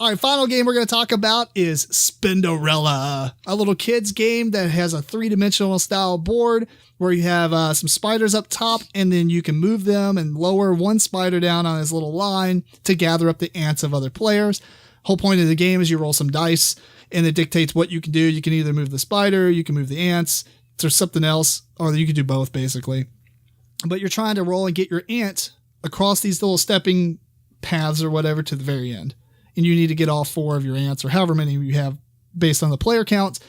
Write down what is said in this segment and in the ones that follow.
All right, final game we're going to talk about is Spinderella, a little kid's game that has a 3-dimensional style board where you have some spiders up top, and then you can move them and lower one spider down on his little line to gather up the ants of other players. Whole point of the game is you roll some dice, and it dictates what you can do. You can either move the spider, you can move the ants, or something else, or you can do both, basically. But you're trying to roll and get your ant across these little stepping paths or whatever to the very end. And you need to get all 4 of your ants, or however many you have based on the player counts,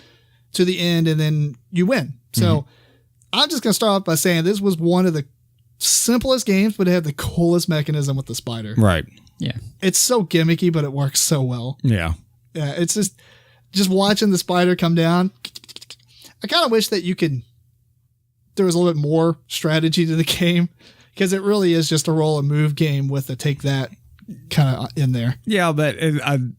to the end, and then you win. So I'm just going to start off by saying this was one of the simplest games, but it had the coolest mechanism with the spider. Right. Yeah. It's so gimmicky, but it works so well. Yeah. Yeah, it's just watching the spider come down. I kind of wish that there was a little bit more strategy to the game, because it really is just a roll and move game with a take that kind of in there. Yeah, but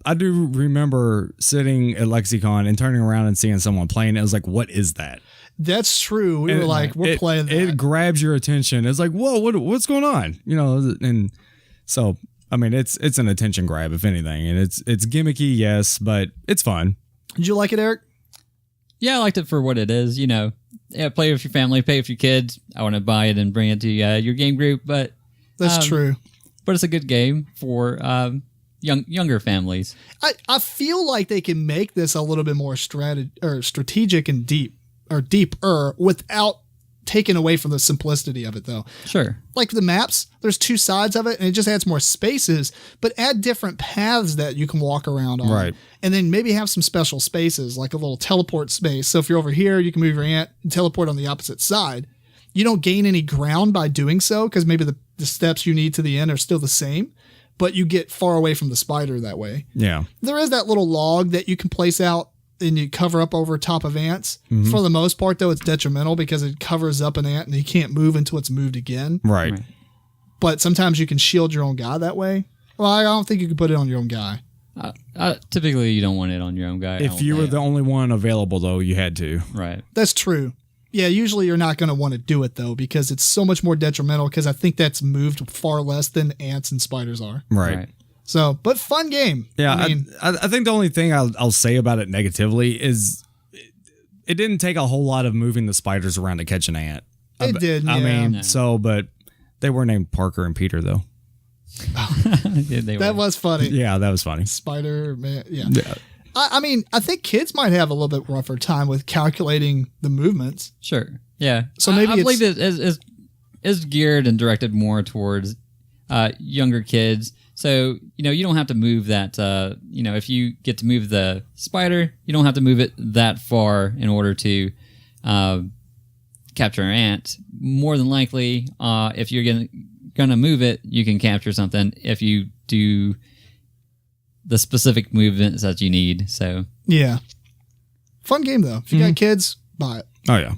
I do remember sitting at Lexicon and turning around and seeing someone playing. It was like, what is that? That's true. We were like, we're playing that. It grabs your attention. It's like, whoa, what's going on? You know, and so, I mean, it's an attention grab, if anything. And it's gimmicky, yes, but it's fun. Did you like it, Eric? Yeah, I liked it for what it is. You know, play with your family, play with your kids. I want to buy it and bring it to your game group, but that's true. But it's a good game for younger families. I feel like they can make this a little bit more strategic and deeper without taking away from the simplicity of it, though. Sure. Like the maps, there's 2 sides of it, and it just adds more spaces, but add different paths that you can walk around on. Right. And then maybe have some special spaces, like a little teleport space. So if you're over here, you can move your ant and teleport on the opposite side. You don't gain any ground by doing so, because maybe the steps you need to the end are still the same, but you get far away from the spider that way. Yeah. There is that little log that you can place out and you cover up over top of ants. For the most part, though, it's detrimental because it covers up an ant and you can't move until it's moved again. Right. But sometimes you can shield your own guy that way. Well, I don't think you can put it on your own guy. Typically, you don't want it on your own guy. If you were the only one available, though, you had to. Right. That's true. Yeah, usually you're not going to want to do it, though, because it's so much more detrimental, because I think that's moved far less than ants and spiders are. Right. So, but fun game. Yeah, I think the only thing I'll say about it negatively is it didn't take a whole lot of moving the spiders around to catch an ant. It did, yeah. I mean, but they were named Parker and Peter, though. That was funny. Yeah, that was funny. Spider-Man, yeah. I mean, I think kids might have a little bit rougher time with calculating the movements. Sure. Yeah. So maybe I believe it is geared and directed more towards younger kids. So, you don't have to move that, if you get to move the spider, you don't have to move it that far in order to capture an ant. More than likely, if you're going to move it, you can capture something if you do the specific movements that you need. So yeah, fun game though. If you got kids, buy it. Oh yeah.